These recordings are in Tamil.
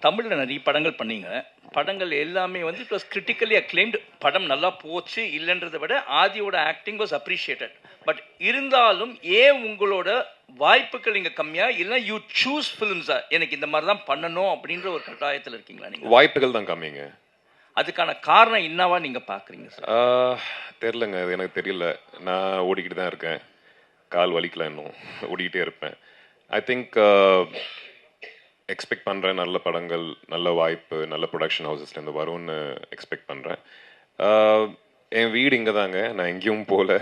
தமிழில் நிறைய படங்கள் பண்ணீங்க. படங்கள் எல்லாமே வந்து இட் வாஸ் கிரிட்டிக்கலி அக்ளைம்டு. படம் நல்லா போச்சு இல்லைன்றதை விட ஆதியோட ஆக்டிங் வாஸ் அப்ரிஷியேட்டட். பட் இருந்தாலும் ஏன் உங்களோட வாய்ப்புகள் இங்கே கம்மியாக இல்லை யூ சூஸ் ஃபிலிம்ஸா எனக்கு இந்த மாதிரி தான் பண்ணணும் அப்படின்ற ஒரு கட்டாயத்தில் இருக்கீங்களா நீங்கள்? வாய்ப்புகள் தான் கம்மிங்க. அதுக்கான காரணம் என்னவா நீங்கள் பார்க்குறீங்க சார்? தெரிலங்க, அது எனக்கு தெரியல. நான் ஓடிக்கிட்டு தான் இருக்கேன், கால் வலிக்கல, இன்னும் ஓடிக்கிட்டே இருப்பேன். ஐ திங்க் எக்ஸ்பெக்ட் பண்ணுறேன் நல்ல படங்கள், நல்ல வாய்ப்பு, நல்ல ப்ரொடக்ஷன் ஹவுசஸ்லேருந்து வரும்னு எக்ஸ்பெக்ட் பண்ணுறேன். என் வீடு இங்கே தாங்க, நான் எங்கேயும் போகல.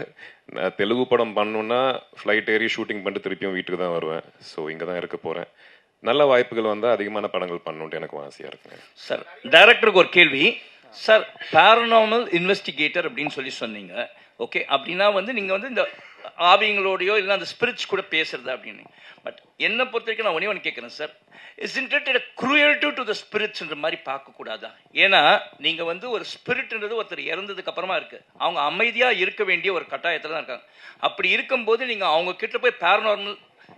நான் தெலுங்கு படம் பண்ணணுன்னா ஃப்ளைட் ஏறி ஷூட்டிங் பண்ணிட்டு திருப்பியும் வீட்டுக்கு தான் வருவேன். ஸோ இங்கே தான் இருக்க போகிறேன். நல்ல வாய்ப்புகள் வந்தால் அதிகமான படங்கள் பண்ணணுன்ட்டு எனக்கு ஆசையாக இருக்குங்க. சார், டைரக்டருக்கு ஒரு கேள்வி சார். பேரநார்மல் இன்வெஸ்டிகேட்டர் அப்படின்னு சொன்னீங்க. ஓகே, அப்படின்னா வந்து நீங்கள் வந்து இந்த ஆவிங்களோடையோ இல்லை அந்த ஸ்பிரிட்ஸ் கூட பேசுறது அப்படின்னு. பட் என்னை பொறுத்த வரைக்கும் நான் ஒன்று கேட்குறேன் sir, isn't it a cruelty to the spiritsன்ற மாதிரி பார்க்கக்கூடாதா? ஏன்னா நீங்கள் வந்து ஒரு ஸ்பிரிட்ன்றது ஒருத்தர் இறந்ததுக்கு அப்புறமா இருக்குது, அவங்க அமைதியாக இருக்க வேண்டிய ஒரு கட்டாயத்தில் தான் இருக்காங்க. அப்படி இருக்கும்போது நீங்கள் அவங்க கிட்ட போய் பேரநார்மல்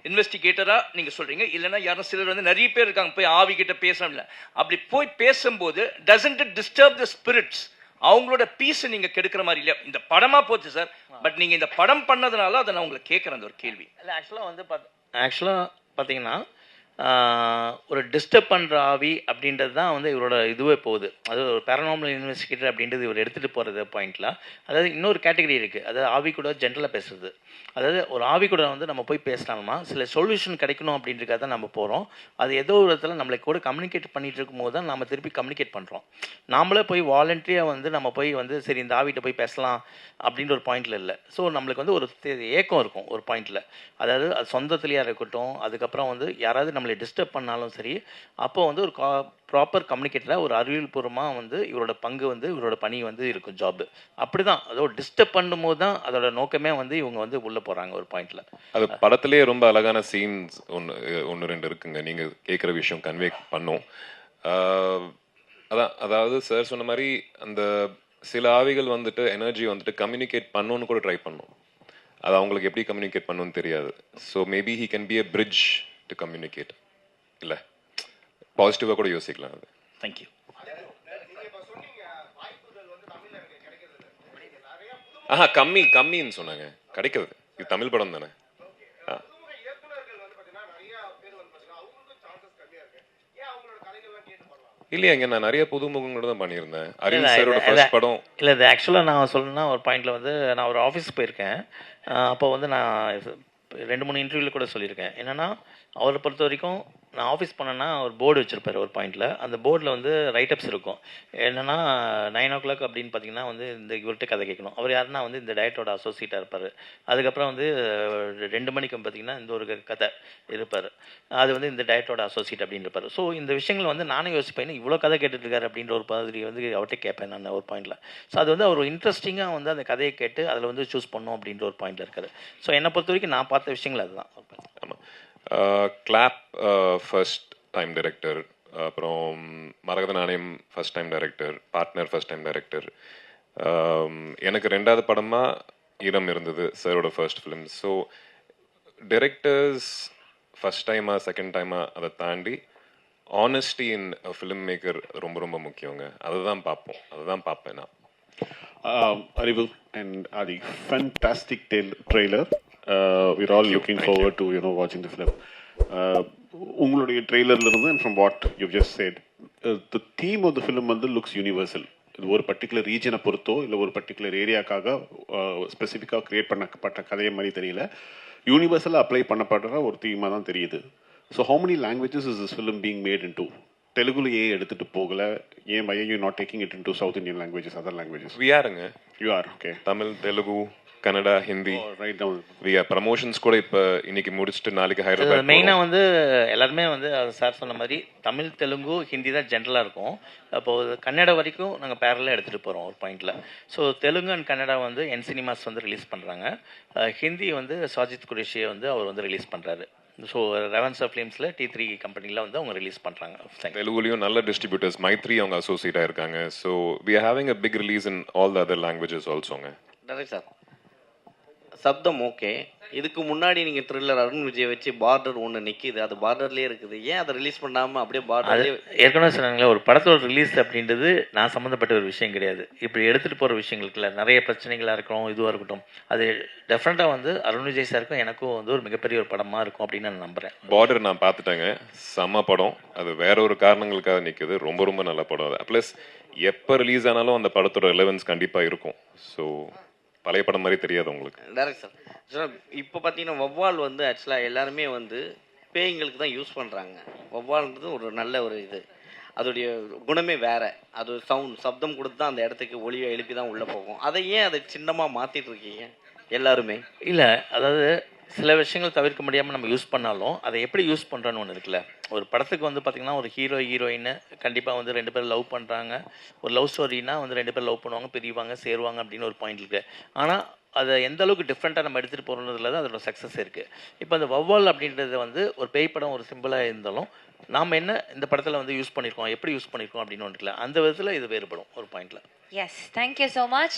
இன்வெஸ்டிகேட்டராக நீங்கள் சொல்கிறீங்க, இல்லைன்னா யாரும் சிலர் வந்து நிறைய பேர் இருக்காங்க போய் ஆவி கிட்ட பேசணும் இல்லை, அப்படி போய் பேசும்போது doesn't it disturb the spirits? அவங்களோட பீஸை நீங்கள் கெடுக்கிற மாதிரி இல்லையா? இந்த படமாக போச்சு சார், பட் நீங்கள் இந்த படம் பண்ணதுனால அதை நான் உங்களை கேட்குறேன் அந்த ஒரு கேள்வி. இல்லை, ஆக்சுவலாக பார்த்தீங்கன்னா ஒரு டிஸ்டர்ப் பண்ணுற ஆவி அப்படின்றது தான் வந்து இவரோட இதுவே போகுது. அது ஒரு பேரநார்மல் இன்வெஸ்டிகேட்டர் அப்படின்றது இவர் எடுத்துகிட்டு போகிறது பாயிண்டில். அதாவது இன்னொரு கேட்டகரி இருக்குது, அதாவது ஆவி கூட ஜென்ரலாக பேசுறது. அதாவது ஒரு ஆவி கூட வந்து நம்ம போய் பேசினாலுமா சில சொல்யூஷன் கிடைக்கணும் அப்படின்றதுக்காக தான் நம்ம போகிறோம். அது ஏதோ ஒரு இடத்துல நம்மளை கூட கம்யூனிகேட் பண்ணிகிட்டு இருக்கும்போது தான் நம்ம திருப்பி கம்யூனிகேட் பண்ணுறோம். நாமளே போய் வாலண்டரியாக வந்து நம்ம போய் வந்து சரி இந்த ஆவிட்ட போய் பேசலாம் அப்படின்ற ஒரு பாயிண்டில் இல்லை. ஸோ நம்மளுக்கு வந்து ஒரு ஏக்கம் இருக்கும் ஒரு பாயிண்டில். அதாவது அது சொந்தத்துலேயாக இருக்கட்டும், அதுக்கப்புறம் வந்து யாராவது நம்மளை டிஸ்டர்ப் பண்ணாலும் சரி, அப்போ வந்து ஒரு ப்ராப்பர் கம்யூனிகேட்டராக ஒரு அறிவியல் பூர்வமாக வந்து இவரோட பங்கு வந்து இவரோட பணி வந்து இருக்கும், ஜாப். அப்படி தான் அதோட டிஸ்டர்ப் பண்ணும்போது தான் அதோட நோக்கமே வந்து இவங்க வந்து உள்ளே போகிறாங்க ஒரு பாயிண்டில். அது படத்துலேயே ரொம்ப அழகான சீன்ஸ் ஒன்று ரெண்டு இருக்குங்க, நீங்கள் கேட்குற விஷயம் கன்வே பண்ணும். அதாவது சார் சொன்ன மாதிரி அந்த சில ஆவிகள் வந்துட்டு எனர்ஜி வந்துட்டு கம்யூனிகேட் பண்ணணுன்னு கூட ட்ரை பண்ணும். அது அவங்களுக்கு எப்படி கம்யூனிகேட் பண்ணணும்னு தெரியாது. So maybe he can be a bridge to communicate. இல்லை, பாசிட்டிவாக கூட யோசிக்கலாம் அது. தேங்க்யூ. கம்மின்னு சொன்னாங்க, கிடைக்கிறது. இது தமிழ் படம் தானே. இல்லையாங்க, நான் நிறைய புதுமுகங்களோட தான் பண்ணியிருந்தேன். அரவிந்த் சாரோட ஃபர்ஸ்ட் படம். இல்லை, இது ஆக்சுவலாக நான் சொல்லணும்னா ஒரு பாயிண்டில் வந்து நான் ஒரு ஆஃபீஸ் போயிருக்கேன். அப்போ வந்து நான் 2-3 இன்டர்வியூவில் கூட சொல்லியிருக்கேன். என்னென்னா அவரை பொறுத்த வரைக்கும் நான் ஆஃபீஸ் பண்ணேன்னா ஒரு போர்டு வச்சுருப்பார் ஒரு பாயிண்டில். அந்த போர்டில் வந்து ரைட்டப்ஸ் இருக்கும். என்னென்னா 9 o'clock அப்படின்னு பார்த்தீங்கன்னா வந்து இந்த இவர்கிட்ட கதை கேட்கணும். அவர் யாருன்னா வந்து இந்த டயட்டோட அசோசியேட்டாக இருப்பார். அதுக்கப்புறம் வந்து 2 மணிக்கு பார்த்தீங்கன்னா இந்த ஒரு கதை இருப்பார், அது வந்து இந்த டயட்டோட அசோசியேட் அப்படின்னு இருப்பார். ஸோ இந்த விஷயங்கள் வந்து நானே யோசிப்பேன், இவ்வளோ கதை கேட்டுட்ருக்காரு அப்படின்ற ஒரு மாதிரி வந்து அவர்கிட்ட கேட்பேன் நான் ஒரு பாயிண்டில். ஸோ அது வந்து அவர் இன்ட்ரெஸ்டிங்காக வந்து அந்த கதையை கேட்டு அதில் வந்து சூஸ் பண்ணோம் அப்படின்ற ஒரு பாயிண்டில் இருக்காரு. ஸோ என்னை பொறுத்த வரைக்கும் நான் பார்த்த விஷயங்கள் அதுதான். ஆமாம், கிளாப் ஃபர்ஸ்ட் டைம் டைரக்டர், அப்புறம் மரகத நாணயம் first time director, partner first time director. எனக்கு 2வது படமாக ஈரம் இருந்தது, சாரோட first film. So directors first டைமா செகண்ட் டைமா அதை தாண்டி ஆனஸ்டி இன் ஃபிலிம் மேக்கர் ரொம்ப ரொம்ப முக்கியங்க. அதுதான் பார்ப்பேன் நான். Arivu and Adi, fantastic trailer. We're all looking forward to watching the film. உங்களுடைய ட்ரெய்லர்ல இருந்து and from what you've just said, the theme of the film வந்து looks universal. இது ஒரு பர்டிகுலர் ரீஜனை பொறுத்தோ இல்லை ஒரு பர்டிகுலர் ஏரியாக்காக ஸ்பெசிஃபிக்காக கிரியேட் பண்ணப்பட்ட கதையை மாதிரி தெரியல, யூனிவர்சலாக அப்ளை பண்ணப்படுற ஒரு தீமாக தான் தெரியுது. So how many languages is this film being made into? தெலுங்குல ஏன் எடுத்துட்டு போகல? ஏன் why are you not taking it into South Indian languages, other languages? We are-ங்க. You are, okay. Tamil, Telugu, Kannada, Hindi. Write down. We are promotions கூட இப்போ இன்னைக்கு முடிச்சுட்டு நாளைக்கு ஹைதராபாத். மெயினாக வந்து எல்லாருமே வந்து சார் சொன்ன மாதிரி தமிழ், தெலுங்கு, ஹிந்தி தான் ஜென்ரலாக இருக்கும். அப்போது கன்னடா வரைக்கும் நாங்கள் பேரலாக எடுத்துகிட்டு போகிறோம் ஒரு பாயிண்டில். ஸோ தெலுங்கு அண்ட் கன்னடா வந்து என் சினிமாஸ் வந்து ரிலீஸ் பண்ணுறாங்க. ஹிந்தி வந்து சாஜித் குரேஷியை வந்து அவர் வந்து ரிலீஸ் பண்ணுறாரு. ஸோ ரெவன்ஸா ஃபிலிம்ஸில் T3 கம்பெனியில் வந்து அவங்க ரிலீஸ் பண்ணுறாங்க. தெலுங்குலையும் நல்ல டிஸ்ட்ரிபியூட்டர்ஸ் மைத்ரி அவங்க அசோசியேட்டாக இருக்காங்க. So we are having a big release in all the other languages ஆல்சோங்க. Direct sir, Sabdham okay. இதுக்கு முன்னாடி நீங்கள் த்ரில்லர் அருண் விஜய் வச்சு பார்டர் ஒன்று நிற்கிது, அது பார்டர்லேயே இருக்குது. ஏன் அதை ரிலீஸ் பண்ணாமல் அப்படியே அது பார்டர்லேயே? ஏற்கனவே சொன்னாங்களே, ஒரு படத்தோட ரிலீஸ் அப்படின்றது நான் சம்மந்தப்பட்ட ஒரு விஷயம் கிடையாது. இப்படி எடுத்துகிட்டு போகிற விஷயங்களுக்குல நிறைய பிரச்சனைகளாக இருக்கட்டும், இதுவாக இருக்கட்டும், அது டெஃபினட்டாக வந்து அருண் விஜய் சாருக்கும் எனக்கும் வந்து ஒரு மிகப்பெரிய ஒரு படமாக இருக்கும் அப்படின்னு நான் நம்புகிறேன். பார்டர் நான் பார்த்துட்டேங்க, செம்ம படம். அது வேற ஒரு காரணங்களுக்காக நிற்குது. ரொம்ப ரொம்ப நல்ல படம் அது. ப்ளஸ் எப்போ ரிலீஸ் ஆனாலும் அந்த படத்தோட ரெலவன்ஸ் கண்டிப்பாக இருக்கும். ஸோ பழைய படம் மாதிரி தெரியாது உங்களுக்கு. டேரக்ட் சார், சார் இப்போ பார்த்தீங்கன்னா வௌவால் வந்து ஆக்சுவலாக எல்லாருமே வந்து பேய்ங்களுக்கு தான் யூஸ் பண்ணுறாங்க. வௌவால்ன்றது ஒரு நல்ல ஒரு இது, அதோடைய குணமே வேற. அது சப்தம் கொடுத்து தான் அந்த இடத்துக்கு ஒளியை எழுப்பி தான் உள்ளே போகும். அதை ஏன் அதை சின்னமாக மாற்றிட்டு இருக்கீங்க எல்லாருமே? இல்லை, அதாவது சில விஷயங்கள் தவிர்க்க முடியாமல் நம்ம யூஸ் பண்ணாலும் அதை எப்படி யூஸ் பண்ணுறோன்னு ஒன்று இருக்குல்ல. ஒரு படத்துக்கு வந்து பார்த்திங்கன்னா ஒரு ஹீரோ ஹீரோயின் கண்டிப்பாக வந்து 2 பேர் லவ் பண்ணுறாங்க. ஒரு லவ் ஸ்டோரினா வந்து 2 பேர் லவ் பண்ணுவாங்க, பிரிவாங்க, சேருவாங்க அப்படின்னு ஒரு பாயிண்ட் இருக்குது. ஆனால் அதை எந்த அளவுக்கு டிஃப்ரெண்ட்டாக நம்ம எடுத்துகிட்டு போகிறதுல தான் அதோட சக்ஸஸ் இருக்குது. இப்போ அந்த வௌவால் அப்படின்றது வந்து ஒரு பேய் படம் ஒரு சிம்பிளாக இருந்தாலும் நாம் என்ன இந்த படத்தில் வந்து யூஸ் பண்ணியிருக்கோம், எப்படி யூஸ் பண்ணியிருக்கோம் அப்படின்னு ஒன்று இருக்குல்ல, அந்த விதத்தில் இது வேறுபடும் ஒரு பாயிண்டில். Yes, thank you so much.